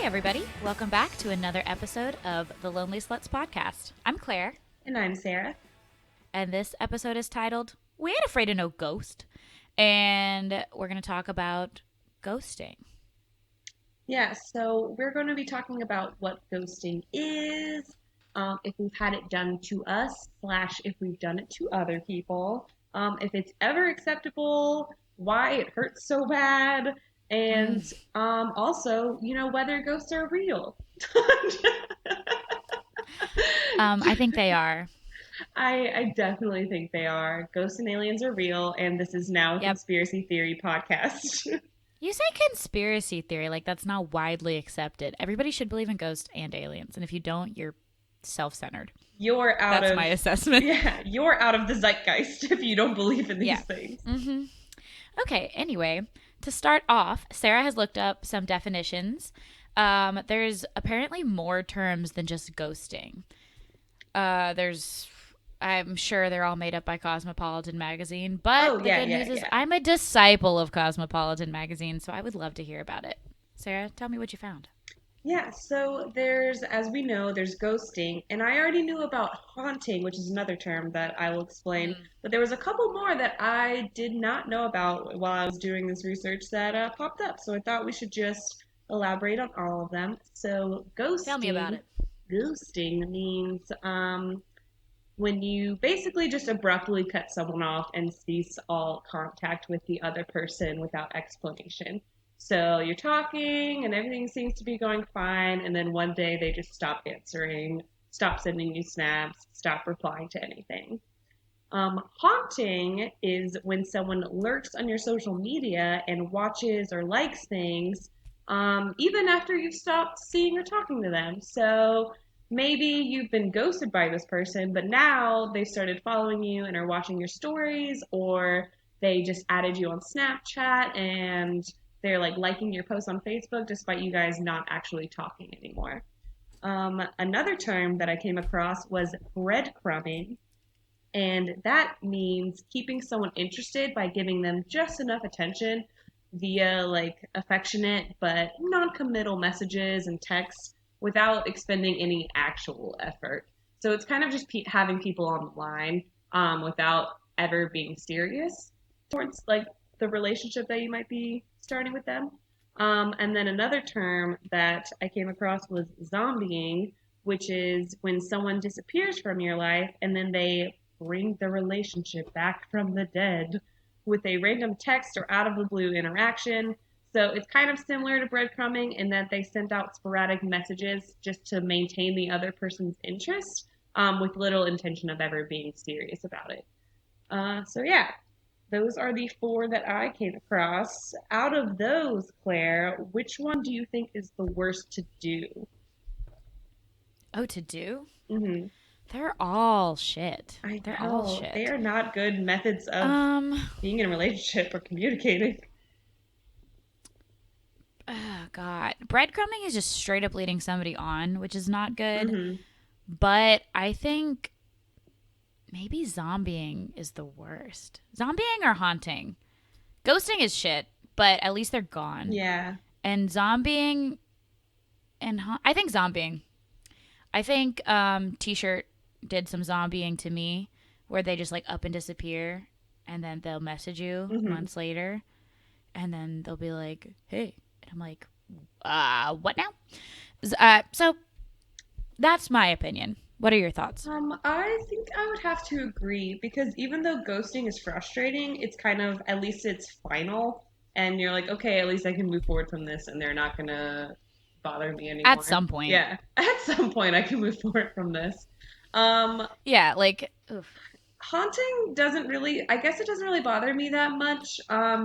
everybody. Welcome back to another episode of the Lonely Sluts podcast. I'm Claire. And I'm Sarah. And this episode is titled, We Ain't Afraid of No Ghost. And we're going to talk about ghosting. Yeah, so we're going to be talking about what ghosting is, if we've had it done to us, / if we've done it to other people, if it's ever acceptable, why it hurts so bad, and also, whether ghosts are real. I think they are. I definitely think they are. Ghosts and aliens are real, and this is now a conspiracy theory podcast. You say conspiracy theory like that's not widely accepted. Everybody should believe in ghosts and aliens, and if you don't, you're self-centered. You're out That's my assessment. Yeah, you're out of the zeitgeist if you don't believe in these things. Mm-hmm. Okay, anyway, to start off, Sarah has looked up some definitions. There's apparently more terms than just ghosting. I'm sure they're all made up by Cosmopolitan magazine, but the good news is I'm a disciple of Cosmopolitan magazine, so I would love to hear about it. Sarah, tell me what you found. Yeah, so as we know, there's ghosting, and I already knew about haunting, which is another term that I will explain, but there was a couple more that I did not know about while I was doing this research that popped up, so I thought we should just elaborate on all of them. So ghosting. Tell me about it. Ghosting means when you basically just abruptly cut someone off and cease all contact with the other person without explanation. So you're talking and everything seems to be going fine, and then one day they just stop answering, stop sending you snaps, stop replying to anything. Haunting is when someone lurks on your social media and watches or likes things even after you've stopped seeing or talking to them. So maybe you've been ghosted by this person, but now they started following you and are watching your stories, or they just added you on Snapchat and they're like liking your posts on Facebook despite you guys not actually talking anymore. Another term that I came across was breadcrumbing, and that means keeping someone interested by giving them just enough attention via like affectionate but non-committal messages and texts without expending any actual effort. So it's kind of just having people on the line without ever being serious towards like the relationship that you might be starting with them. And then another term that I came across was zombieing, which is when someone disappears from your life and then they bring the relationship back from the dead with a random text or out of the blue interaction. So it's kind of similar to breadcrumbing in that they send out sporadic messages just to maintain the other person's interest with little intention of ever being serious about it. So yeah, those are the 4 that I came across. Out of those, Claire, which one do you think is the worst to do? Oh, to do? Mm-hmm. They're all shit. They're all shit. They are not good methods of being in a relationship or communicating. Oh, God. Breadcrumbing is just straight up leading somebody on, which is not good. Mm-hmm. But I think maybe zombieing is the worst. Zombieing or haunting? Ghosting is shit, but at least they're gone. Yeah. And zombieing and I think zombieing. I think T-shirt did some zombieing to me where they just like up and disappear and then they'll message you months later and then they'll be like, hey. And I'm like, what now? So that's my opinion. What are your thoughts? I think I would have to agree because even though ghosting is frustrating, it's kind of, at least it's final and you're like, okay, at least I can move forward from this and they're not going to bother me anymore. At some point. Yeah. At some point I can move forward from this. Yeah, like oof. Haunting doesn't really bother me that much,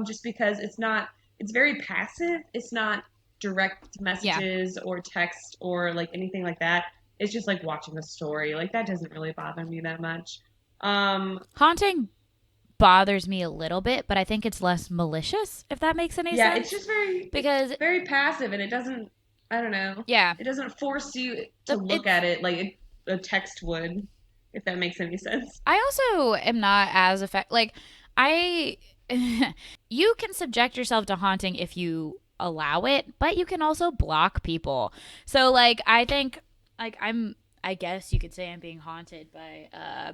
just because it's very passive. It's not direct messages or text or like anything like that. It's just like watching a story. Like that doesn't really bother me that much. Haunting bothers me a little bit, but I think it's less malicious, if that makes any sense. Yeah, it's just very passive and it doesn't, I don't know. Yeah. It doesn't force you to look at it like a text would, if that makes any sense. I also am not as you can subject yourself to haunting if you allow it, but you can also block people. So like I think like I guess you could say I'm being haunted by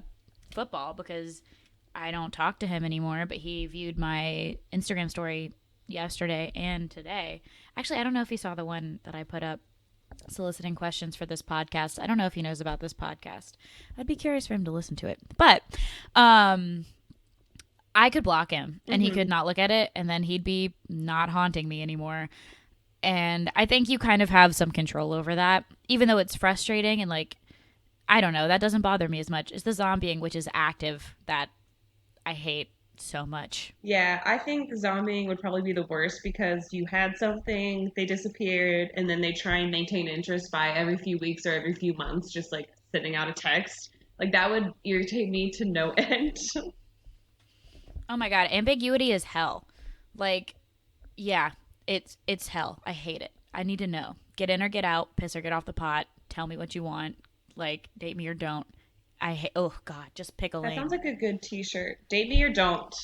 football because I don't talk to him anymore, but he viewed my Instagram story yesterday and today. Actually, I don't know if he saw the one that I put up soliciting questions for this podcast. I don't know if he knows about this podcast. I'd be curious for him to listen to it. But I could block him and he Mm-hmm. could not look at it and then he'd be not haunting me anymore. And I think you kind of have some control over that, even though it's frustrating and like, I don't know, that doesn't bother me as much. It's the zombieing, which is active, that I hate so much. Yeah, I think zombieing would probably be the worst because you had something, they disappeared, and then they try and maintain interest by every few weeks or every few months, just like sending out a text. Like that would irritate me to no end. Oh my god, ambiguity is hell. Like, yeah, it's hell. I hate it. I need to know. Get in or get out, piss or get off the pot, tell me what you want, like date me or don't. I hate oh god, just pick a That sounds lane. like a good t-shirt. Date me or don't.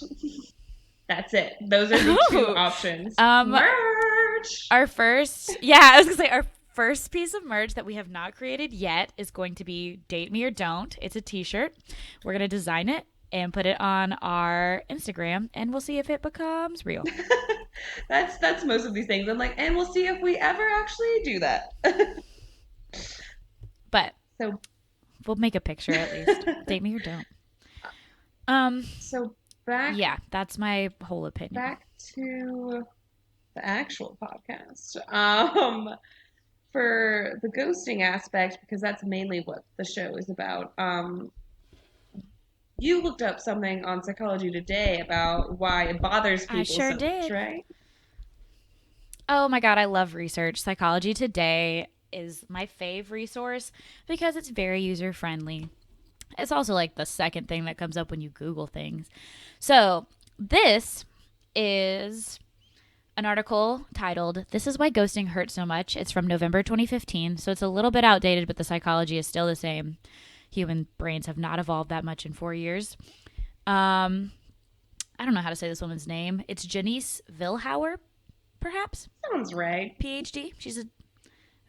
That's it. Those are the two Ooh. options. um Merch! our first yeah, I was gonna say our first piece of merch that we have not created yet is going to be date me or don't. It's a t-shirt. We're gonna design it and put it on our Instagram and we'll see if it becomes real. That's most of these things. I'm like, and we'll see if we ever actually do that. But So we'll make a picture at least. Date me or don't. Um so back yeah, that's my whole opinion. back to the actual podcast. For the ghosting aspect, because that's mainly what the show is about. You looked up something on Psychology Today about why it bothers I people sure so much, did. right? Oh my god, I love research. Psychology Today is my fave resource because it's very user friendly. It's also like the second thing that comes up when you Google things. So, this is an article titled This is Why Ghosting Hurts So Much. It's from November 2015, so it's a little bit outdated, but the psychology is still the same. Human brains have not evolved that much in 4 years. Um, I don't know how to say this woman's name. It's Janice Vilhauer, perhaps? Sounds right. PhD. She's a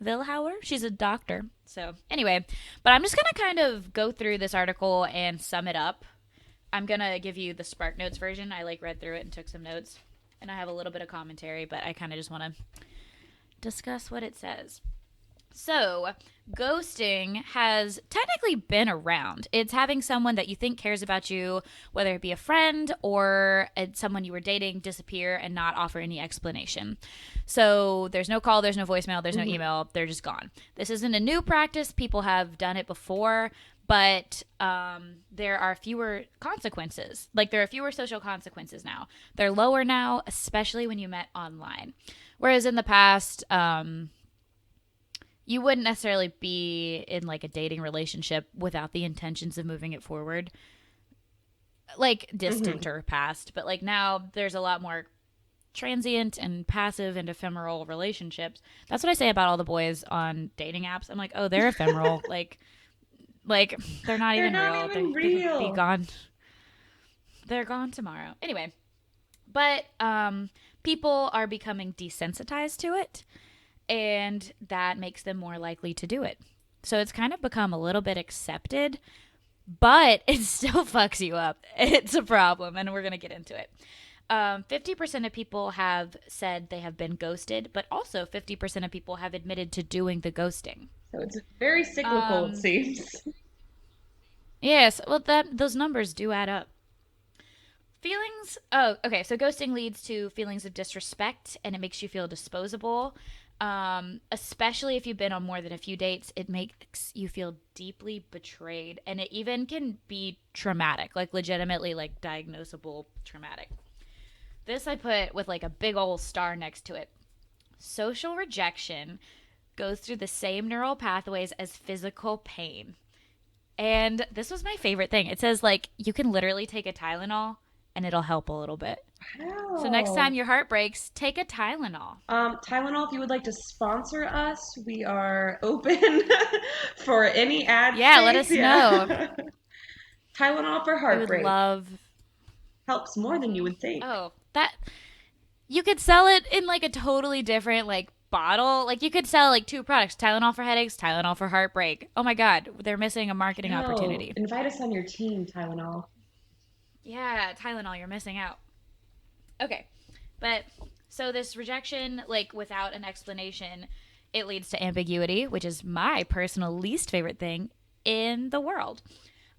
Vilhauer. She's a doctor. So, anyway, but I'm just going to kind of go through this article and sum it up. I'm going to give you the Spark Notes version. I like read through it and took some notes. And I have a little bit of commentary, but I kind of just want to discuss what it says. So, ghosting has technically been around. It's having someone that you think cares about you, whether it be a friend or someone you were dating, disappear and not offer any explanation. So, there's no call, there's no voicemail, there's no Hmm. email, they're just gone. This isn't a new practice. People have done it before, but there are fewer consequences. Like, there are fewer social consequences now. They're lower now, especially when you met online. Whereas in the past, you wouldn't necessarily be in like a dating relationship without the intentions of moving it forward, like Hmm. distant or past. But like now, there's a lot more transient and passive and ephemeral relationships. That's what I say about all the boys on dating apps. I'm like, oh, they're ephemeral. Like they're not They're even not real. even They could be real. gone. They're gone tomorrow. Anyway, but people are becoming desensitized to it and that makes them more likely to do it. So it's kind of become a little bit accepted, but it still fucks you up. It's a problem, and we're going to get into it. 50% of people have said they have been ghosted, but also 50% of people have admitted to doing the ghosting. So it's very cyclical, it Um, seems. yes, well, those numbers do add up. Feelings. Oh, okay. So ghosting leads to feelings of disrespect, and it makes you feel disposable. Especially if you've been on more than a few dates, it makes you feel deeply betrayed, and it even can be traumatic, like legitimately, like diagnosable traumatic. This I put with like a big old star next to it. Social rejection goes through the same neural pathways as physical pain. And this was my favorite thing. It says like you can literally take a Tylenol and it'll help a little bit. So next time Wow. your heart breaks, take a Tylenol. Tylenol, if you would like to sponsor us, we are open for any ad Yeah, let space. us know. Yeah. Tylenol for We would heartbreak love. helps more than you would think. Oh, that You could sell it in like a totally different like bottle. Like you could sell like two products: Tylenol for headaches, Tylenol for heartbreak. Oh my god, they're missing a marketing No, opportunity. invite us on your team, Tylenol. Yeah, Tylenol, you're missing out. Okay. But so this rejection, like without an explanation, it leads to ambiguity, which is my personal least favorite thing in the world.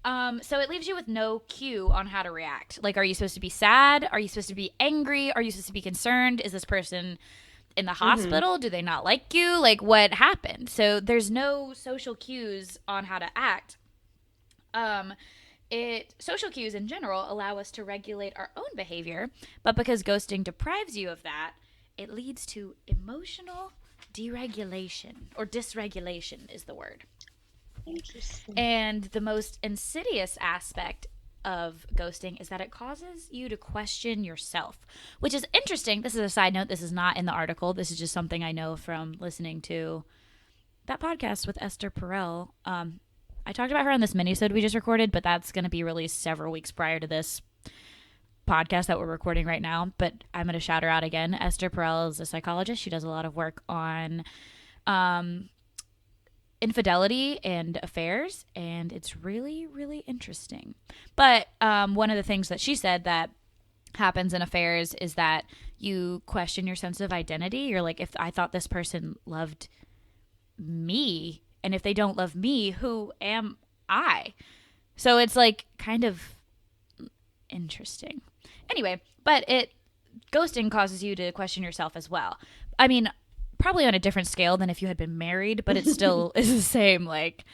So it leaves you with no cue on how to react. Like, are you supposed to be sad? Are you supposed to be angry? Are you supposed to be concerned? Is this person in the Mm-hmm. hospital? Do they not like you? Like, what happened? So there's no social cues on how to act. Um, it social cues in general allow us to regulate our own behavior, but because ghosting deprives you of that, it leads to emotional deregulation or dysregulation is the word. Interesting. And the most insidious aspect of ghosting is that it causes you to question yourself, which is interesting. This is a side note. This is not in the article. This is just something I know from listening to that podcast with Esther Perel. I talked about her on this minisode we just recorded, but that's going to be released several weeks prior to this podcast that we're recording right now. But I'm going to shout her out again. Esther Perel is a psychologist. She does a lot of work on um, infidelity and affairs, and it's really, really interesting. But one of the things that she said that happens in affairs is that you question your sense of identity. You're like, if I thought this person loved me, and if they don't love me, who am I? So it's like kind of interesting. Anyway, but it ghosting causes you to question yourself as well. I mean, probably on a different scale than if you had been married, but it still is the same like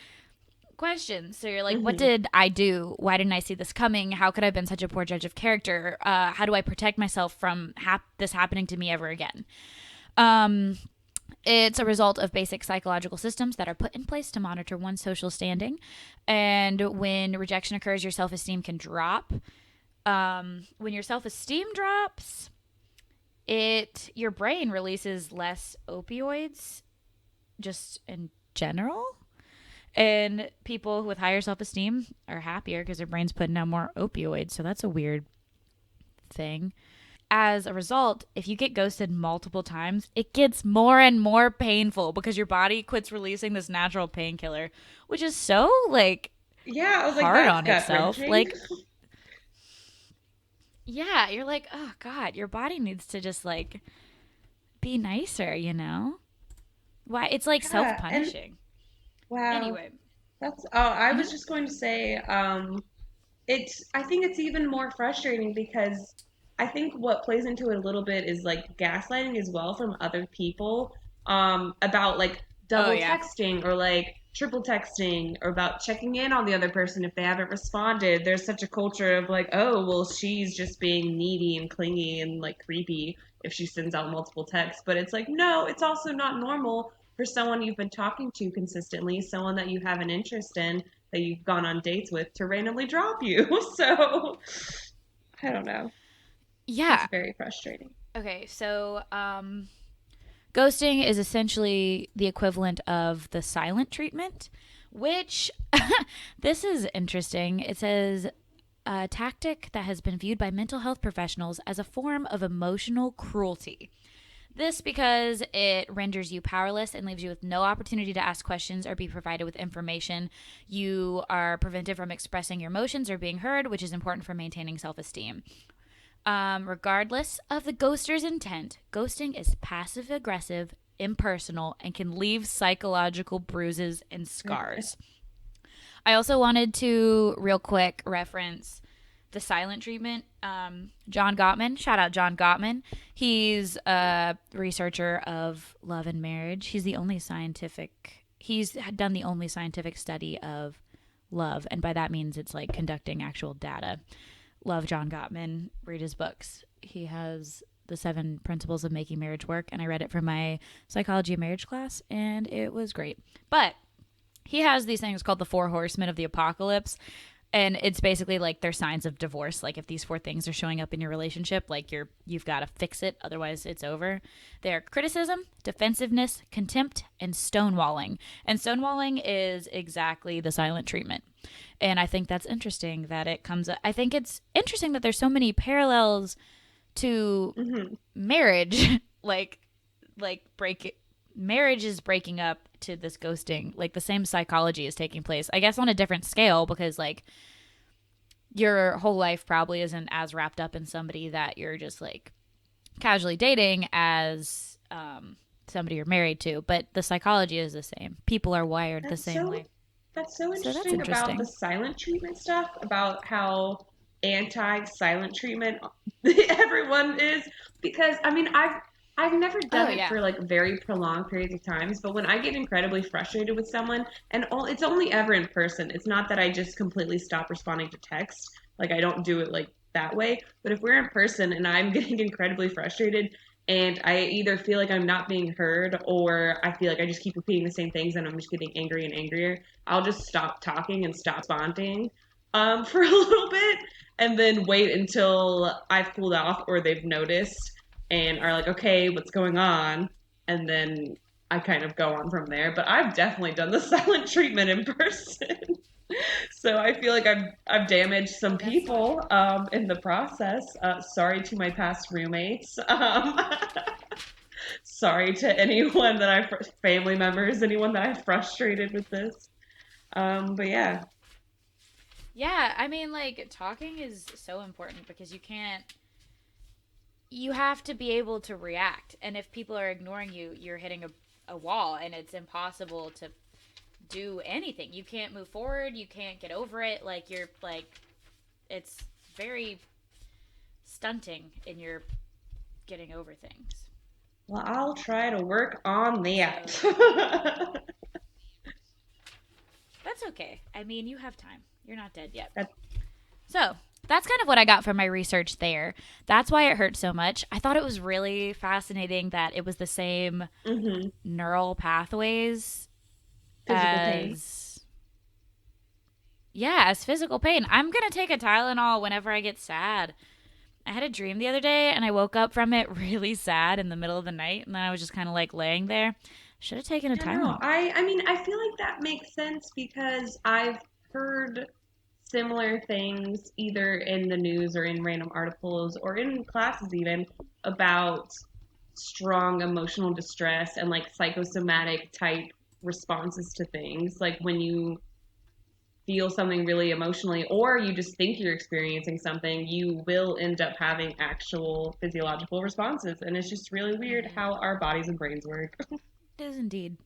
questions. So you're like, what Mm-hmm. did I do? Why didn't I see this coming? How could I have been such a poor judge of character? How do I protect myself from this happening to me ever again? Um, it's a result of basic psychological systems that are put in place to monitor one's social standing. And when rejection occurs, your self esteem can drop. When your self esteem drops, your brain releases less opioids just in general. And people with higher self esteem are happier because their brain's putting out more opioids. So that's a weird thing. As a result, if you get ghosted multiple times, it gets more and more painful because your body quits releasing this natural painkiller, which is so like Yeah, I was like, hard that's on gut itself. wrenching. Like, yeah, you're like, oh God, your body needs to just like be nicer, you know? Why? It's like self Yeah, and punishing. wow, Anyway. that's. Oh, I Mm-hmm. was just going to say, I think it's even more frustrating because I think what plays into it a little bit is like gaslighting as well from other people about like Oh, double yeah. texting or like triple texting or about checking in on the other person if they haven't responded. There's such a culture of like, oh, well, she's just being needy and clingy and like creepy if she sends out multiple texts. But it's like, no, it's also not normal for someone you've been talking to consistently, someone that you have an interest in that you've gone on dates with to randomly drop you. So I don't know. It's Yeah. very frustrating. Okay, so ghosting is essentially the equivalent of the silent treatment, which this is interesting. It says a tactic that has been viewed by mental health professionals as a form of emotional cruelty. This because it renders you powerless and leaves you with no opportunity to ask questions or be provided with information. You are prevented from expressing your emotions or being heard, which is important for maintaining self esteem. Regardless of the ghoster's intent, ghosting is passive aggressive, impersonal, and can leave psychological bruises and scars. I also wanted to, real quick, reference the silent treatment. John Gottman, shout out John Gottman. He's a researcher of love and marriage. He's done the only scientific study of love. And by that means it's like conducting actual data. Love John Gottman. Read his books. He has the 7 principles of making marriage work, and I read it for my psychology of marriage class, and it was great. But he has these things called the 4 horsemen of the apocalypse, and it's basically like they're signs of divorce. Like if these 4 things are showing up in your relationship, like you've got to fix it, otherwise it's over. They're criticism, defensiveness, contempt, and stonewalling. And stonewalling is exactly the silent treatment. And I think that's interesting that it comes. I think it's interesting that there's so many parallels to Hmm. marriage. Break it, marriage is breaking up to this ghosting. Like the same psychology is taking place, I guess, on a different scale, because like your whole life probably isn't as wrapped up in somebody that you're just like casually dating as somebody you're married to, but the psychology is the same. People are wired the That's same so way. that's so So that's interesting about the interesting. silent treatment stuff, about how anti-silent treatment everyone is. Because I mean, I've never Oh done it yeah. for like very prolonged periods of times, but when I get incredibly frustrated with someone, and it's only ever in person. It's not that I just completely stop responding to text. Like I don't do it like that way. But if we're in person and I'm getting incredibly frustrated, and I either feel like I'm not being heard or I feel like I just keep repeating the same things and I'm just getting angry and angrier, I'll just stop talking and stop responding for a little bit and then wait until I've cooled off or they've noticed and are like, okay, what's going on? And then I kind of go on from there. But I've definitely done the silent treatment in person. So I feel like I've damaged some That's tough. people in the process. Sorry to my past roommates. Sorry to anyone that family members, anyone that I frustrated with this. But yeah, Yeah, I mean, like, talking is so important because you have to be able to react. And if people are ignoring you, you're hitting a wall and it's impossible to do anything. You can't move forward, you can't get over it. Like, it's very stunting in your getting over things. well, I'll try to work on So, that. that's okay. I mean, you have time. You're not dead yet. That So that's kind of what I got from my research there. That's why it hurt so much. I thought it was really fascinating that it was the same hmm neural pathways physical pain. as, yeah, as physical pain. I'm going to take a Tylenol whenever I get sad. I had a dream the other day and I woke up from it really sad in the middle of the night, and then I was just kind of like laying there. Should have taken a Yeah, no, Tylenol. I mean, I feel like that makes sense because I've heard similar things either in the news or in random articles or in classes even about strong emotional distress and like psychosomatic type responses to things. Like when you feel something really emotionally or you just think you're experiencing something, you will end up having actual physiological responses. And it's just really weird Mm-hmm. how our bodies and brains work. It is indeed.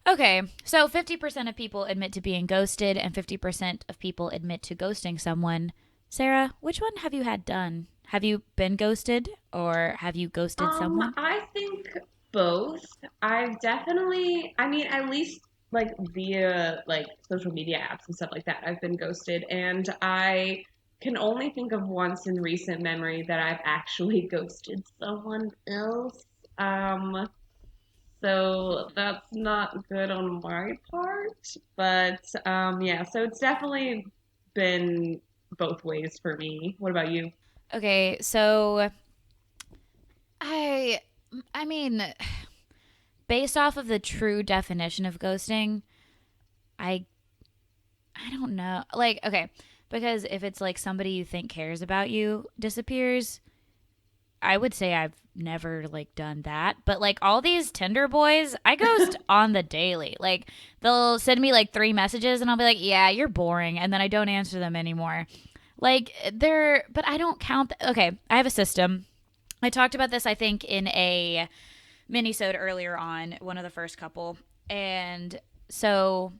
Okay, so 50% of people admit to being ghosted, and 50% of people admit to ghosting someone. Sarah, which one have you had done? Have you been ghosted, or have you ghosted someone? I think both. I've definitely, I mean, at least like via like social media apps and stuff like that, I've been ghosted, and I can only think of once in recent memory that I've actually ghosted someone else. Um, so that's not good on my part, but yeah, so it's definitely been both ways for me. What about you? Okay, so I I mean, based off of the true definition of ghosting, I I don't know. Like, okay, because if it's like somebody you think cares about you disappears, I would say I've never like done that. But like all these Tinder boys, I ghost on the daily. Like they'll send me like 3 messages and I'll be like, "Yeah, you're boring." And then I don't answer them anymore. Like they're but I don't count okay, I have a system. I talked about this I think in a mini-sode earlier on, one of the first couple. And so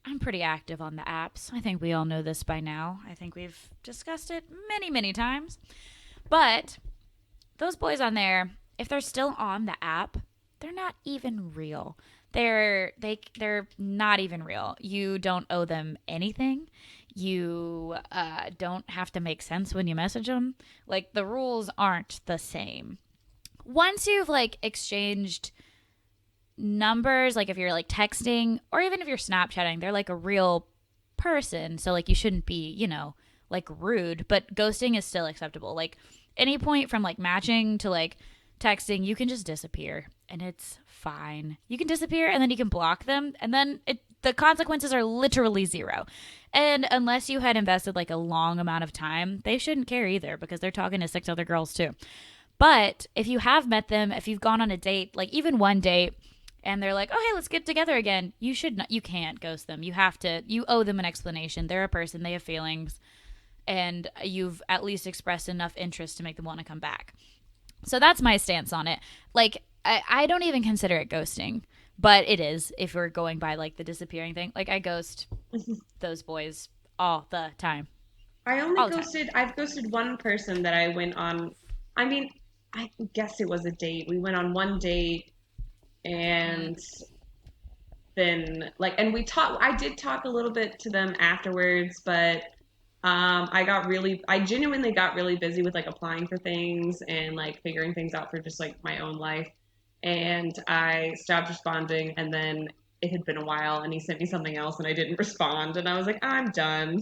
I'm pretty active on the apps. I think we all know this by now. I think we've discussed it many, many times. But those boys on there, if they're still on the app, they're not even real. They're not even real. You don't owe them anything. You don't have to make sense when you message them. Like the rules aren't the same. Once you've like exchanged numbers, like if you're like texting or even if you're Snapchatting, they're like a real person. So like you shouldn't be, like rude, but ghosting is still acceptable. Like any point from like matching to like texting, you can just disappear and it's fine. You can disappear and then you can block them and then the consequences are literally zero. And unless you had invested like a long amount of time, they shouldn't care either because they're talking to six other girls too. But if you have met them, if you've gone on a date, like even one date, and they're like, "Oh, hey, let's get together again." You should not. You can't ghost them. You have to. You owe them an explanation. They're a person. They have feelings, and you've at least expressed enough interest to make them want to come back. So that's my stance on it. Like, I don't even consider it ghosting, but it is if we're going by like the disappearing thing. Like, I ghost those boys all the time. All the time. I've ghosted one person that I went on. I mean, I guess it was a date. We went on one date Mm. and then and I did talk a little bit to them afterwards, but I genuinely got really busy with like applying for things and like figuring things out for just like my own life. And I stopped responding, and then it had been a while and he sent me something else and I didn't respond, and I was like, I'm done.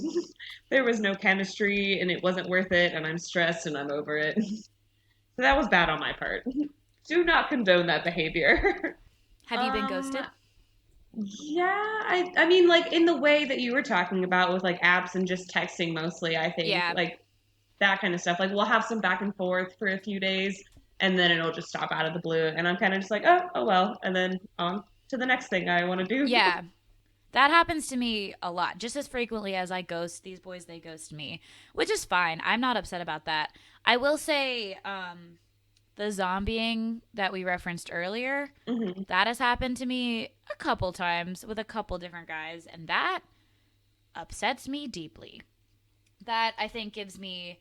There was no chemistry and it wasn't worth it, and I'm stressed and I'm over it. So that was bad on my part. Do not condone that behavior. Have you been um ghosted? yeah, I mean, like in the way that you were talking about with like apps and just texting mostly, I think Yeah. like that kind of stuff. Like we'll have some back and forth for a few days and then it'll just stop out of the blue and I'm kind of just like, oh well, and then on to the next thing I want to do. Yeah. That happens to me a lot, just as frequently as I ghost these boys, they ghost me, which is fine. I'm not upset about that. I will say, the zombieing that we referenced earlier, Hmm. that has happened to me a couple times with a couple different guys, and that upsets me deeply. That I think gives me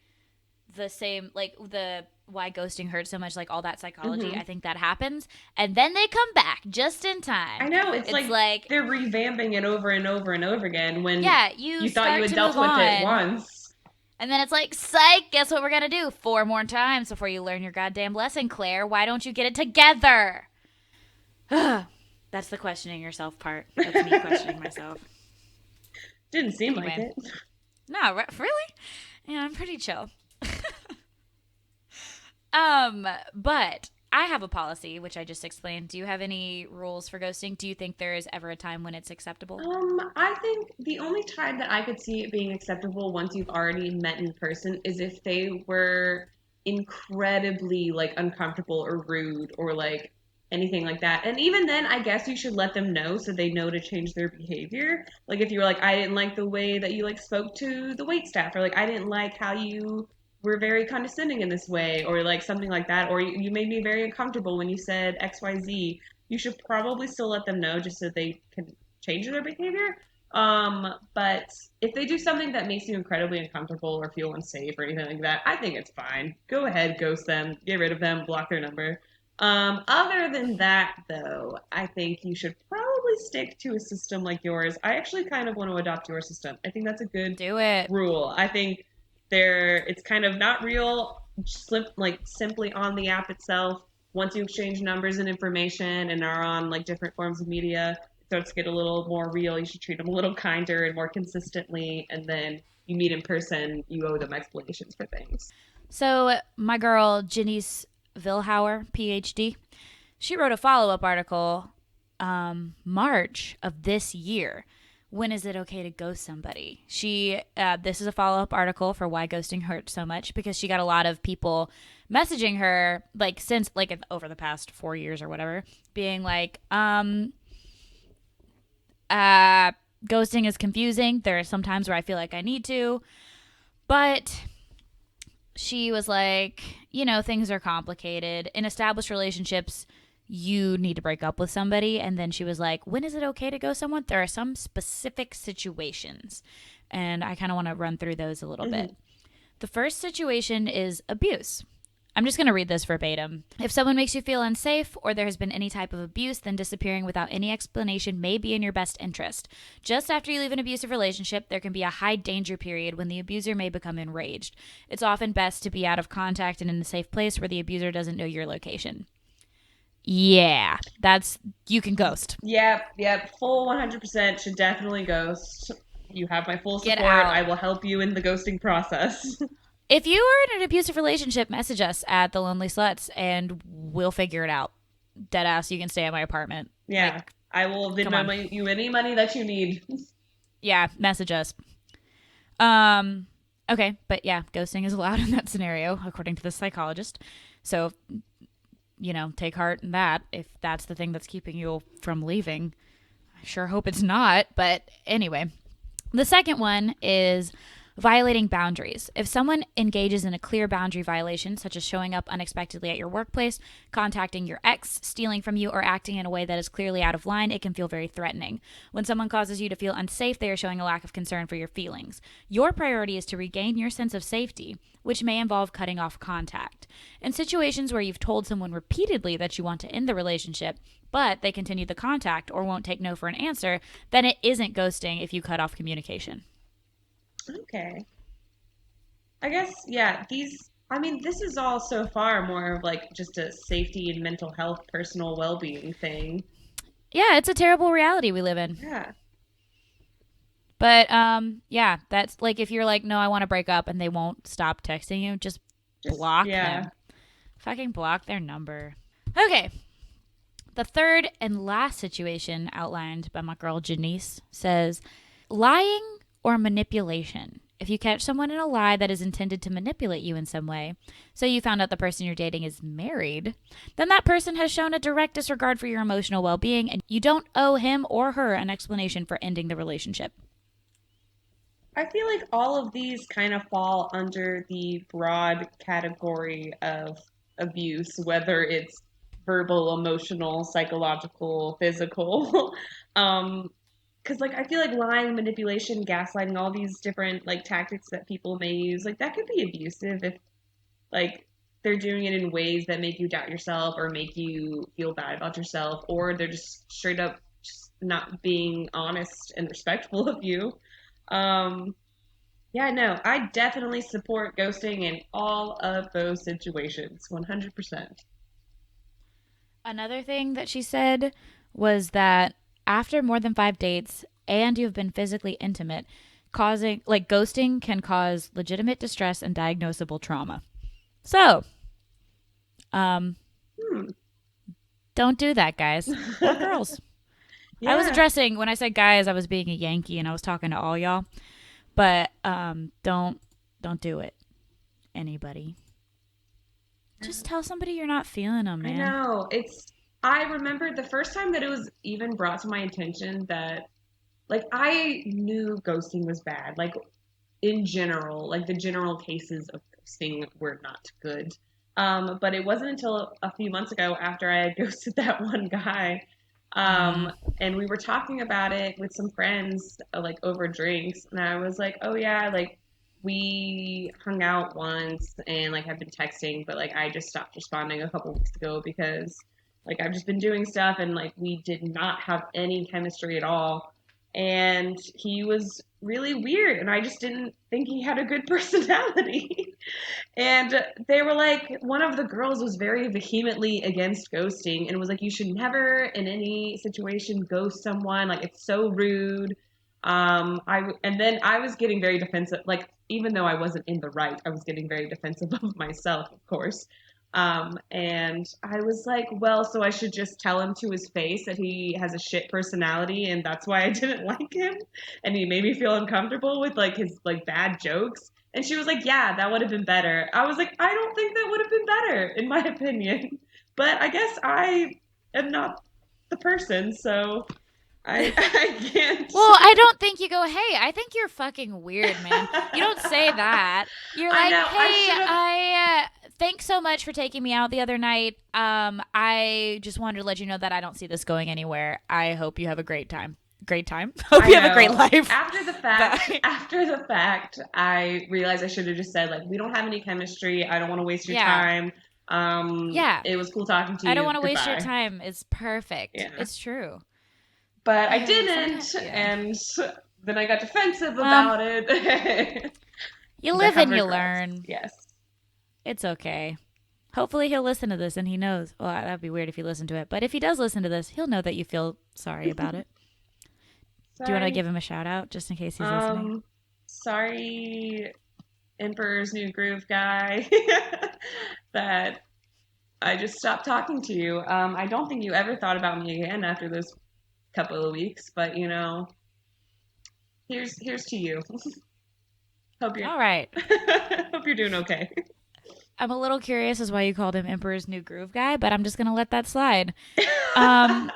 the same, like the why ghosting hurts so much, like all that psychology. Hmm. I think that happens, and then they come back just in I time. know, it's It's like like, they're revamping it over and over and over again when yeah, you you thought you start had to dealt move with it on, once. and then it's like, psych, guess what we're gonna do? Four more times before you learn your goddamn lesson, Claire. Why don't you get it together? That's the questioning yourself part. That's me questioning myself. Didn't seem like Anyway, it. no, really? Yeah, I'm pretty chill. But I have a policy, which I just explained. Do you have any rules for ghosting? Do you think there is ever a time when it's acceptable? I think the only time that I could see it being acceptable once you've already met in person is if they were incredibly like uncomfortable or rude or like anything like that. And even then, I guess you should let them know so they know to change their behavior. Like if you were like, I didn't like the way that you like spoke to the wait staff, or like I didn't like how you were very condescending in this way, or like something like that, or you made me very uncomfortable when you said XYZ. You should probably still let them know just so they can change their behavior. But if they do something that makes you incredibly uncomfortable or feel unsafe or anything like that, I think it's fine. Go ahead, ghost them, get rid of them, block their number. Other than that, though, I think you should probably stick to a system like yours. I actually kind of want to adopt your system. I think that's a good Do it. rule. I think it's kind of not real, like simply on the app itself. Once you exchange numbers and information and are on like different forms of media, it starts to get a little more real. You should treat them a little kinder and more consistently. And then you meet in person, you owe them explanations for things. So, my girl, Janice Vilhauer, PhD, she wrote a follow up article March of this year. When is it okay to ghost somebody? This is a follow up article for why ghosting hurts so much because she got a lot of people messaging her, like, since, like, over the past 4 years or whatever, being like, uh, ghosting is confusing. There are some times where I feel like I need to, but she was like, things are complicated. In established relationships, you need to break up with somebody. And then she was like, when is it okay to go someone? There are some specific situations. And I kind of want to run through those a little bit. Mm-hmm. The first situation is abuse. I'm just going to read this verbatim. If someone makes you feel unsafe or there has been any type of abuse, then disappearing without any explanation may be in your best interest. Just after you leave an abusive relationship, there can be a high danger period when the abuser may become enraged. It's often best to be out of contact and in a safe place where the abuser doesn't know your location. Yeah, you can ghost. Yep. Full 100% should definitely ghost. You have my full Get support. I out. will help you in the ghosting process. If you are in an abusive relationship, message us at the Lonely Sluts and we'll figure it out. Deadass, you can stay at my apartment. Yeah. Like, I will Come on. Venmo you any money that you need. Yeah, message us. Um, okay, but yeah, ghosting is allowed in that scenario, according to the psychologist. So, take heart in that if that's the thing that's keeping you from leaving. I sure hope it's not, but anyway. The second one is violating boundaries. If someone engages in a clear boundary violation, such as showing up unexpectedly at your workplace, contacting your ex, stealing from you, or acting in a way that is clearly out of line, it can feel very threatening. When someone causes you to feel unsafe, they are showing a lack of concern for your feelings. Your priority is to regain your sense of safety, which may involve cutting off contact. In situations where you've told someone repeatedly that you want to end the relationship, but they continue the contact or won't take no for an answer, then it isn't ghosting if you cut off communication. Okay. I guess, yeah, I mean, this is all so far more of like just a safety and mental health, personal well being thing. Yeah, it's a terrible reality we live in. Yeah. But yeah, that's like if you're like, no, I want to break up and they won't stop texting you, just Just, block yeah. them. Fucking block their number. Okay. The third and last situation outlined by my girl Janice says lying or manipulation. If you catch someone in a lie that is intended to manipulate you in some way, so you found out the person you're dating is married, then that person has shown a direct disregard for your emotional well being, and you don't owe him or her an explanation for ending the relationship. I feel like all of these kind of fall under the broad category of abuse, whether it's verbal, emotional, psychological, physical. um, because like I feel like lying, manipulation, gaslighting, all these different like tactics that people may use, like that could be abusive if like they're doing it in ways that make you doubt yourself or make you feel bad about yourself, or they're just straight up just not being honest and respectful of you. Um, yeah, no, I definitely support ghosting in all of those situations, 100%. Another thing that she said was that after more than 5 dates and you've been physically intimate, causing like ghosting can cause legitimate distress and diagnosable trauma. So, um, Hmm. don't do that, guys or girls. I was Yeah. addressing when I said guys, I was being a Yankee and I was talking to all y'all. But don't do it. Anybody, just tell somebody you're not feeling them, I man. know. I remember the first time that it was even brought to my attention that, like, I knew ghosting was bad. Like, in general, like, the general cases of ghosting were not good. But it wasn't until a few months ago after I had ghosted that one guy. Mm. Um, and we were talking about it with some friends, like, over drinks. And I was like, oh, yeah, like, we hung out once and like have been texting, but like I just stopped responding a couple weeks ago because like I've just been doing stuff and like we did not have any chemistry at all. And he was really weird and I just didn't think he had a good personality. And they were like, one of the girls was very vehemently against ghosting and was like, you should never in any situation ghost someone. Like, it's so rude. And then I was getting very defensive. Like, even though I wasn't in the right, I was getting very defensive of myself, of course. And I was like, well, so I should just tell him to his face that he has a shit personality and that's why I didn't like him. And he made me feel uncomfortable with like his like bad jokes. And she was like, yeah, that would have been better. I was like, I don't think that would have been better, in my opinion. But I guess I am not the person, so I can't. Well, I don't think you go, hey, I think you're fucking weird, man. You don't say that. You're I like, know, I hey, should have. thanks so much for taking me out the other night. I just wanted to let you know that I don't see this going anywhere. I hope you have a great time. Great time. Hope I you have a great know. life. After the fact, Bye. I realized I should have just said like, we don't have any chemistry. I don't want to waste your Yeah. time. Yeah. It was cool talking to I don't you. want to waste your Goodbye. time. It's perfect. Yeah. It's true. But I didn't, Sometimes, yeah. and then I got defensive Well, about it. you And I live have and you regrets. learn. Yes. It's okay. Hopefully he'll listen to this and he knows. Well, that'd be weird if he listened to it. But if he does listen to this, he'll know that you feel sorry about it. Do you want to Sorry. give him a shout out just in case he's listening? Um, sorry, Emperor's New Groove guy, that I just stopped talking to you. I don't think you ever thought about me again after those couple of weeks, but here's to you. Hope you're All right. hope you're doing okay. I'm a little curious as why you called him Emperor's New Groove guy, but I'm just gonna let that slide. Um,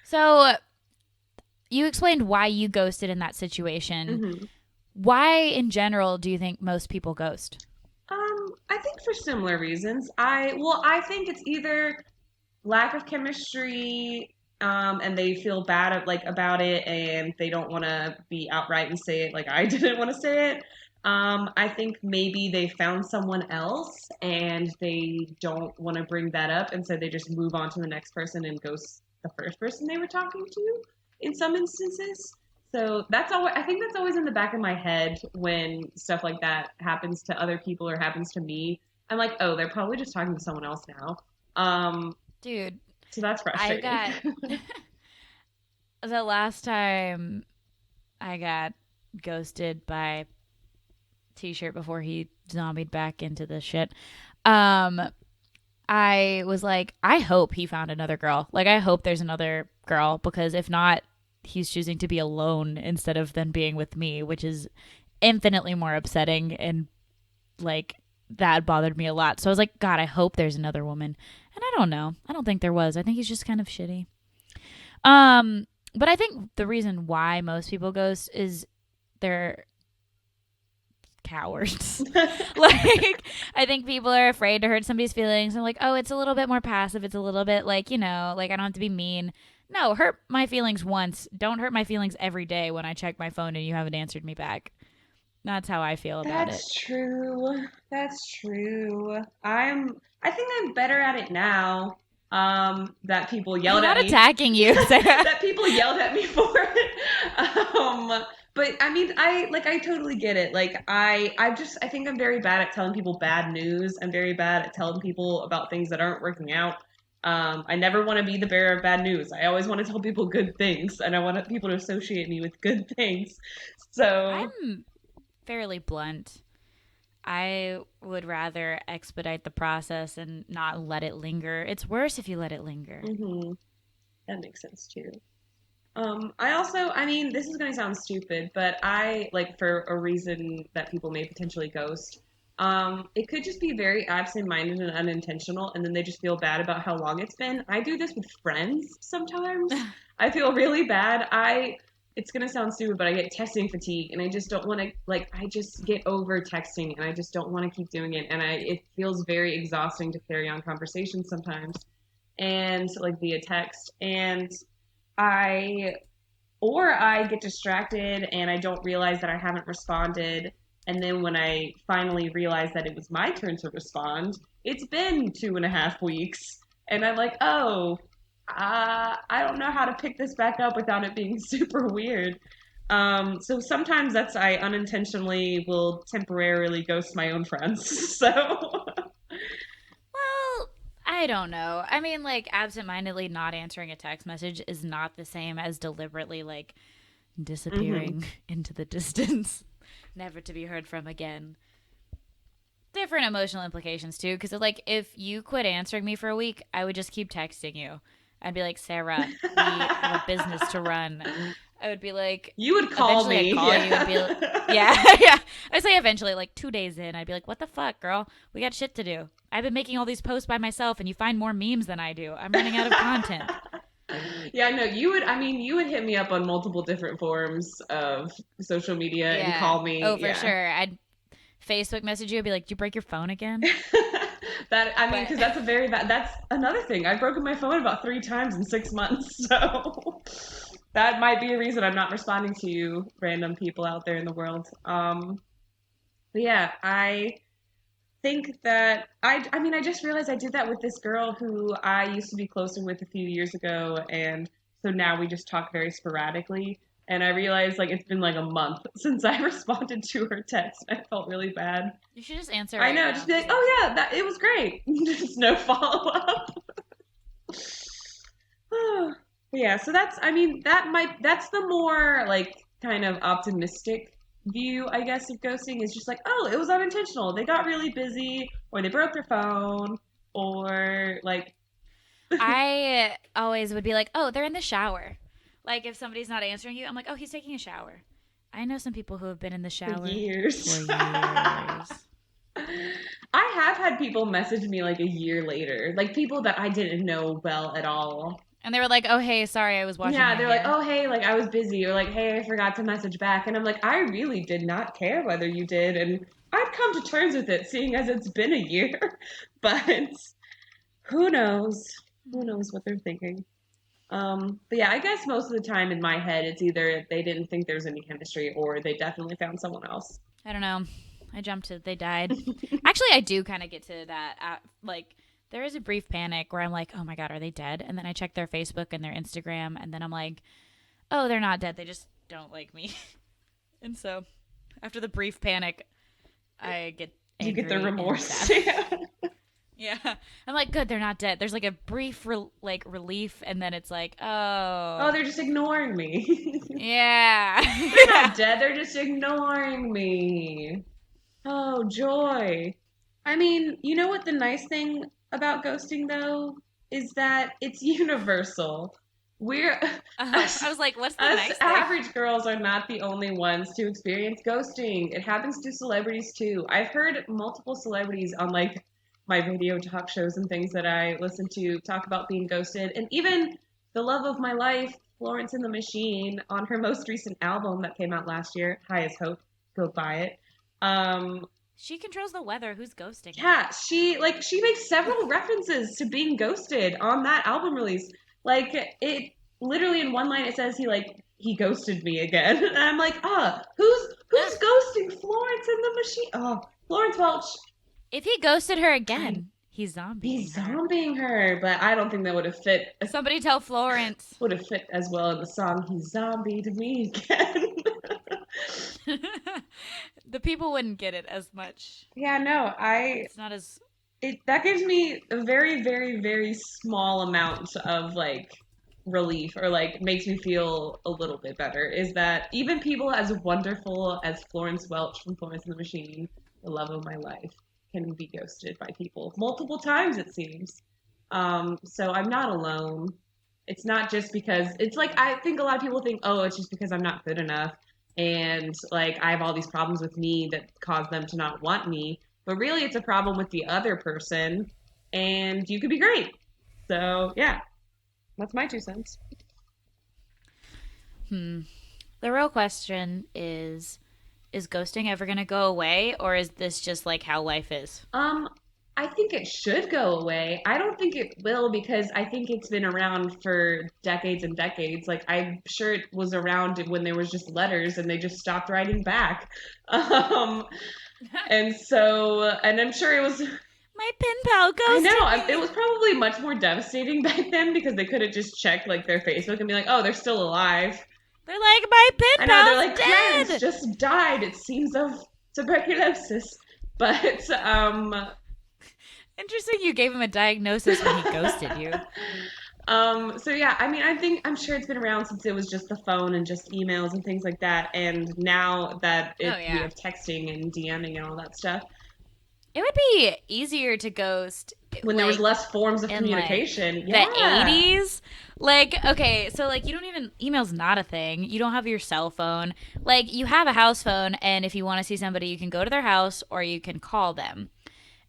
so you explained why you ghosted in that situation. hmm Why, in general, do you think most people ghost? I think for similar reasons. I think it's either lack of chemistry, and they feel bad about it, and they don't want to be outright and say it like I didn't want to say it. I think maybe they found someone else and they don't want to bring that up, and so they just move on to the next person and ghost the first person they were talking to in some instances. So that's always, I think that's always in the back of my head when stuff like that happens to other people or happens to me. I'm like, oh, they're probably just talking to someone else now. Um, Dude, so that's I frustrating. got the last time I got ghosted by T-shirt before he zombied back into the shit. Um, I was like, I hope he found another girl. Like, I hope there's another girl because if not, he's choosing to be alone instead of then being with me, which is infinitely more upsetting and like that bothered me a lot. So I was like, God, I hope there's another woman. And I don't know. I don't think there was. I think he's just kind of shitty. Um, but I think the reason why most people ghost is they're cowards. Like, I think people are afraid to hurt somebody's feelings. I'm like, oh, it's a little bit more passive. It's a little bit like, like I don't have to be mean. No, hurt my feelings once. Don't hurt my feelings every day when I check my phone and you haven't answered me back. That's how I feel about it. That's true. That's true. I think I'm better at it now. That people I'm yelled at not me. attacking you, Sarah. That people yelled at me for it. But I mean, I totally get it. Like I think I'm very bad at telling people bad news. I'm very bad at telling people about things that aren't working out. I never want to be the bearer of bad news. I always want to tell people good things, and I want people to associate me with good things. So, I'm fairly blunt. I would rather expedite the process and not let it linger. It's worse if you let it linger. hmm that makes sense too. I mean, this is going to sound stupid, but I, like, for a reason that people may potentially ghost, it could just be very absent-minded and unintentional, and then they just feel bad about how long it's been. I do this with friends sometimes. I feel really bad. It's going to sound stupid, but I get texting fatigue, and I just don't want to, like, I just get over texting, and I just don't want to keep doing it, and it feels very exhausting to carry on conversations sometimes, and, like, via text, and I I get distracted and I don't realize that I haven't responded. And then when I finally realize that it was my turn to respond, it's been 2.5 weeks. And I'm like, oh, I don't know how to pick this back up without it being super weird. So sometimes I unintentionally will temporarily ghost my own friends. So, Well, I don't know. I mean, like, absentmindedly not answering a text message is not the same as deliberately, like, hmm disappearing into the distance, never to be heard from again. Different emotional implications, too, because, like, if you quit answering me for a week, I would just keep texting you. I'd be like, Sarah, we have a business to run. I would be like, you would call eventually I'd me, call you and be like, yeah. yeah, yeah. I'd say eventually, like 2 days in, I'd be like, what the fuck, girl? We got shit to do. I've been making all these posts by myself and you find more memes than I do. I'm running out of content. Yeah, no, you would hit me up on multiple different forms of social media and Yeah. call me. Oh, for Yeah. sure. I'd Facebook message you. I'd be like, did you break your phone again? But Because that's a very bad, that's another thing. I've broken my phone about 3 times in 6 months. So that might be a reason I'm not responding to you, random people out there in the world. But yeah, I think that I mean I just realized I did that with this girl who I used to be closer with a few years ago, and so now we just talk very sporadically, and I realized like it's been like a month since I responded to her text. I felt really bad. you should just answer I right know, now. just be Just like, answer. oh yeah, that it was great. Just no follow up. Yeah, so that's, I mean, that's the more like kind of optimistic view, I guess, of ghosting is just like, oh, it was unintentional. They got really busy, or they broke their phone, or like, I always would be like, oh, they're in the shower. Like if somebody's not answering you, I'm like, oh, he's taking a shower. I know some people who have been in the For shower years. for years. I have had people message me like a year later, like people that I didn't know well at all. And they were like, oh, hey, sorry, I was washing Yeah, my they're like, hair. oh, hey, like I was busy, or like, hey, I forgot to message back. And I'm like, I really did not care whether you did. And I've come to terms with it, seeing as it's been a year. But who knows? Who knows what they're thinking? But yeah, I guess most of the time in my head, it's either they didn't think there was any chemistry or they definitely found someone else. I don't know. I jumped to they died. Actually, I do kind of get to that. Like, there is a brief panic where I'm like, oh my God, are they dead? And then I check their Facebook and their Instagram, and then I'm like, oh, they're not dead. They just don't like me. And so, after the brief panic, I get You get the angry and remorse. sad. Yeah, I'm like, good, they're not dead. There's like a brief relief, and then it's like, Oh, oh, they're just ignoring me. yeah, They're yeah. not dead, they're just ignoring me. Oh, joy. I mean, you know what the nice thing about ghosting though is that it's universal. We're Oh, us, I was like, what's the us nice thing? average girls are not the only ones to experience ghosting. It happens to celebrities too. I've heard multiple celebrities on like my radio talk shows and things that I listen to talk about being ghosted, and even the love of my life, Florence and the Machine, on her most recent album that came out last year, High as Hope. Go buy it. Um, She controls the weather. Who's ghosting her? yeah, she makes several references to being ghosted on that album release. Like it literally in one line it says he ghosted me again. And I'm like, who's ghosting Florence and the Machine? Oh, Florence Welch. If he ghosted her I again, he's zombieing he's her. zombieing her, but I don't think that Somebody tell Florence. would have fit as well in the song He Zombied Me Again. The people wouldn't get it as much. Yeah, no, I It's not as. it that gives me a very very very small amount of like relief, or like makes me feel a little bit better, is that even people as wonderful as Florence Welch from Florence and the Machine, the love of my life, can be ghosted by people multiple times it seems. So I'm not alone. It's not just because it's like I think a lot of people think, oh, it's just because I'm not good enough and like I have all these problems with me that cause them to not want me. But really, it's a problem with the other person, and you could be great. So, yeah, that's my 2 cents. Hmm. The real question is ghosting ever going to go away, or is this just like how life is? Um, I think it should go away. I don't think it will because I think it's been around for decades and decades. Like, I'm sure it was around when there was just letters and they just stopped writing back. Um, and so, and I'm sure it was, My pen pal I know, ghosted it me. was probably much more devastating back then because they could have just checked like their Facebook and be like, oh, they're still alive. They're like, my pen I know they're pal's like Clarence dead. just died. It seems of tuberculosis, but Interesting you gave him a diagnosis when he ghosted you. so yeah. I mean, I'm sure it's been around since it was just the phone and just emails and things like that. And now that Oh, we yeah. have texting and DMing and all that stuff, It would be easier to ghost when there was like less forms of in like communication, the yeah. 80s. Like, okay, so like you don't even email's not a thing. You don't have your cell phone. Like you have a house phone and if you want to see somebody, you can go to their house or you can call them.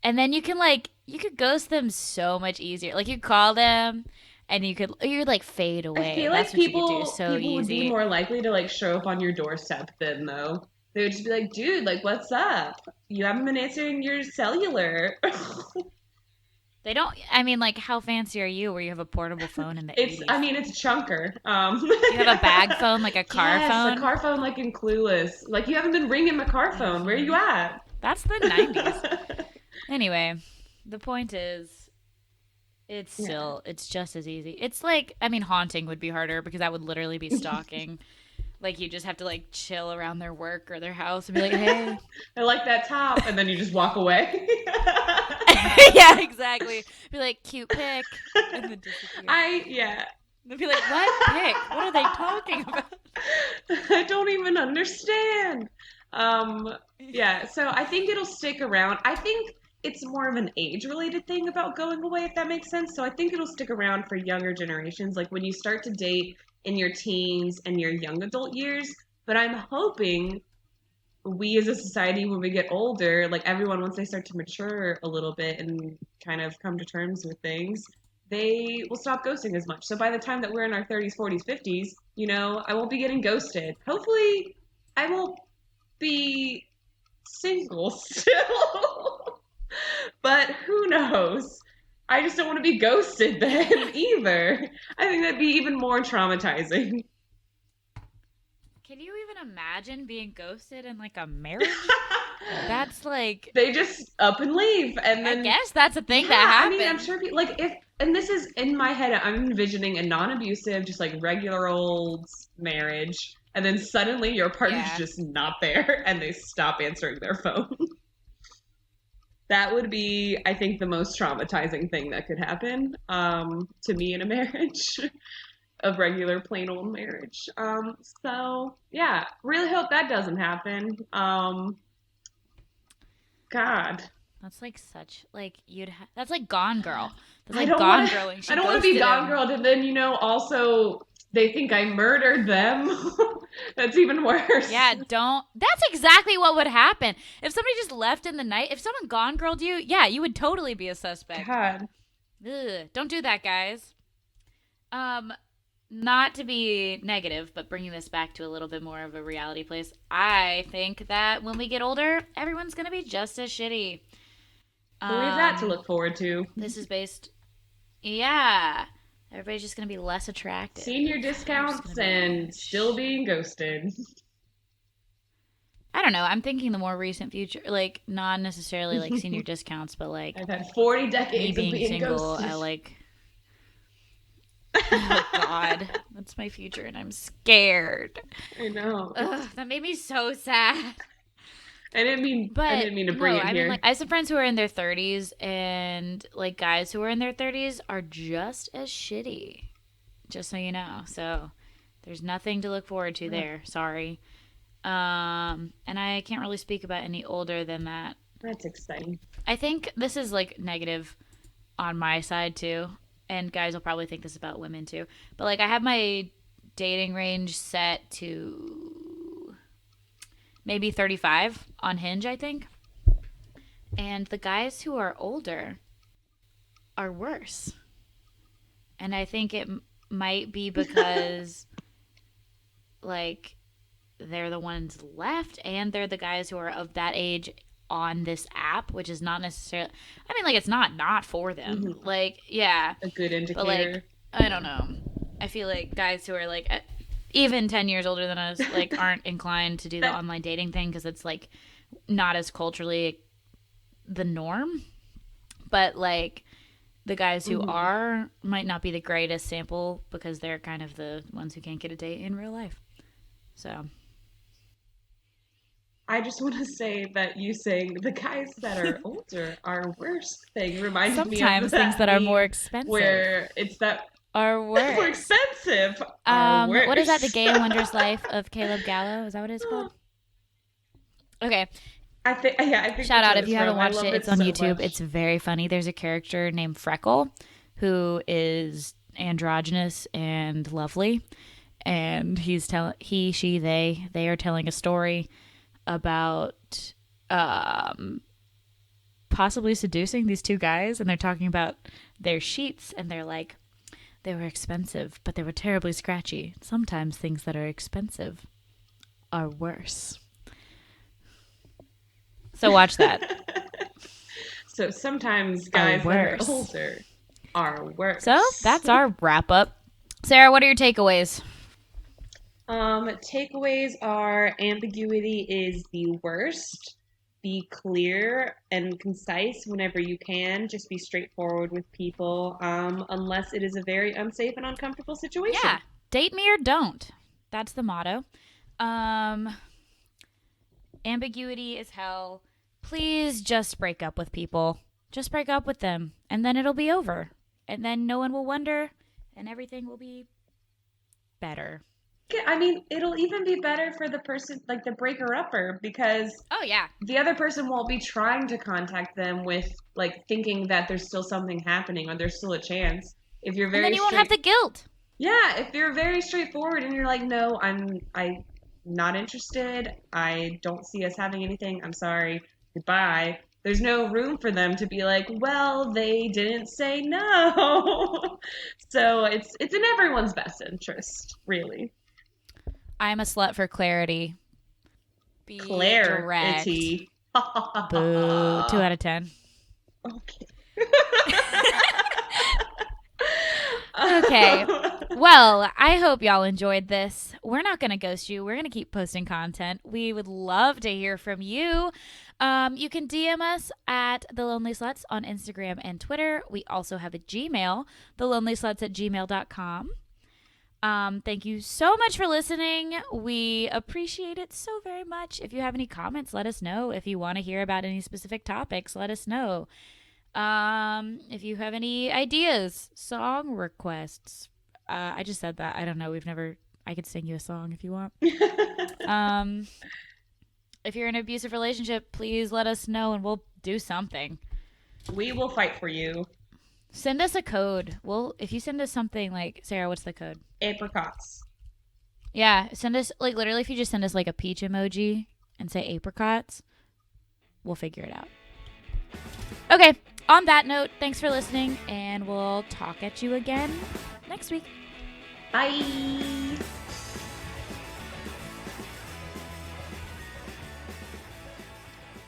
And then you could ghost them so much easier. Like you call them and you'd like fade I away. feel like That's what you could do so people would be easy. more likely to like show up on your doorstep then though. They would just be like, dude, like what's up? You haven't been answering your cellular. They don't I mean like how fancy are you where you have a portable phone in the I 80s? mean it's chunker. You have a bag phone like a car Yes, a phone? car phone like in Clueless. Like you haven't been ringing my car phone. Where are you at? That's the 90s. Anyway, the point is Yeah. it's just as easy. It's like I mean haunting would be harder because that would literally be stalking. Like you just have to like chill around their work or their house and be like, "Hey." I like that top, and then you just walk away. Yeah, exactly. Be like, "Cute pic." And then disappear. Yeah. They'd be like, "What pic? What are they talking about?" I don't even understand. Um, yeah, so I think it'll stick around. I think it's more of an age related thing about going away, if that makes sense. So I think it'll stick around for younger generations, like when you start to date in your teens and your young adult years. But I'm hoping we as a society, when we get older, like everyone, once they start to mature a little bit and kind of come to terms with things, they will stop ghosting as much. So by the time that we're in our 30s, 40s, 50s, I won't be getting ghosted. Hopefully, I won't be single still. But who knows? I just don't want to be ghosted then either. I think that'd be even more traumatizing. Can you even imagine being ghosted in like a marriage? That's like, They just up and leave, and I then guess that's a thing that yeah, I mean, I'm happens. sure like if, and this is in my head, I'm envisioning a non-abusive, just like regular old marriage, and then suddenly your partner's Yeah. just not there and they stop answering their phone. That would be, I think, the most traumatizing thing that could happen to me in a marriage. Of regular plain old marriage. So yeah, really hope that doesn't happen. God, That's like such like that's like Gone Girl. That's I like don't want Gone to. Girling. I She don't want to be ghosted gone him. girl, and then also they think I murdered them. That's even worse. Yeah, don't. That's exactly what would happen if somebody just left in the night. If someone Gone Girled you, yeah, you would totally be a suspect. God. Ugh, don't do that, guys. Um, Not to be negative, but bringing this back to a little bit more of a reality place, I think that when we get older, everyone's gonna be just as shitty. Well, we have that to Um, look forward to. this is based, yeah. Everybody's just gonna be less Senior attractive. They're just discounts gonna be. and still being ghosted. I don't know. I'm thinking the more recent future, like not necessarily like senior discounts, but like I've had 40 me decades of being being single. ghosted. I like. Oh God, that's my future, and I'm scared. I know. Ugh, that made me so sad. I But didn't mean to bring no, it I mean, like, here. I have some friends who are in their 30s, and like guys who are in their 30s are just as shitty. Just so you know. So there's nothing to look forward to Oh, there. Sorry. And I can't really speak about any older than that. that's exciting. I think this is like negative on my side too, and guys will probably think this about women too. But like, I have my dating range set to maybe 35 on Hinge, I think. And the guys who are older are worse. And I think it might be because, like, they're the ones left and they're the guys who are of that age on this app, which is not necessarily, I mean, like, it's not for them. Hmm. Like, yeah. A good But, like, indicator. I don't know. I feel like guys who are, like, even 10 years older than us, like, aren't inclined to do the That online dating thing because it's, like, not as culturally the norm. But, like, the guys who hmm are might not be the greatest sample because they're kind of the ones who can't get a date in real life. So I just want to say that you saying the guys that are older are worse thing reminded me of sometimes things that that are more meme expensive where it's that are more worse. expensive are What is that? The worse. Gay and Wondrous Life of Caleb Gallo? Is that what it's called? Okay. I think Shout that's out what if it's you haven't from. I watched love it. it It's on so YouTube. much. It's very funny. There's a character named Freckle who is androgynous and lovely, and they are telling a story about possibly seducing these two guys, and they're talking about their sheets, and they're like, they were expensive, but they were terribly scratchy. Sometimes things that are expensive are worse. So watch that. So sometimes Are guys that are worse. older are So worse. that's our wrap up. Sarah, what are your takeaways? Takeaways are ambiguity is the worst. Be clear and concise whenever you can. Just be straightforward with people, unless it is a very unsafe and uncomfortable situation. Yeah, date me or don't. That's the motto. Um, Ambiguity is hell. Please just break up with people. Just break up with them, and then it'll be over. And then no one will wonder, and everything will be better. I mean, it'll even be better for the person, like the breaker upper, because Oh yeah. the other person won't be trying to contact them with like thinking that there's still something happening or there's still a chance. If you're And then very you won't have straight, the guilt. yeah, if you're very straightforward and you're like, no, I'm not interested. I don't see us having anything. I'm sorry. Goodbye. There's no room for them to be like, well, they didn't say no. So it's in everyone's best interest, really. I'm a slut for clarity. Be direct. Clarity. Boo. 2 out of 10. Okay. Okay. Well, I hope y'all enjoyed this. We're not going to ghost you. We're going to keep posting content. We would love to hear from you. You can DM us at The Lonely Sluts on Instagram and Twitter. We also have a Gmail, thelonelysluts@gmail.com. Thank you so much for listening. We appreciate it so very much. If you have any comments, let us know. If you want to hear about any specific topics, let us know. If you have any ideas, song requests. I just said that. I don't know. We've never. I could sing you a song if you want. Um, if you're in an abusive relationship, please let us know and we'll do something. We will fight for you. Send us a code. If you send us something like Sarah, what's the code? Apricots. Yeah, send us like literally if you just send us like a peach emoji and say apricots, we'll figure it out. Okay, on that note, thanks for listening and we'll talk at you again next week. Bye.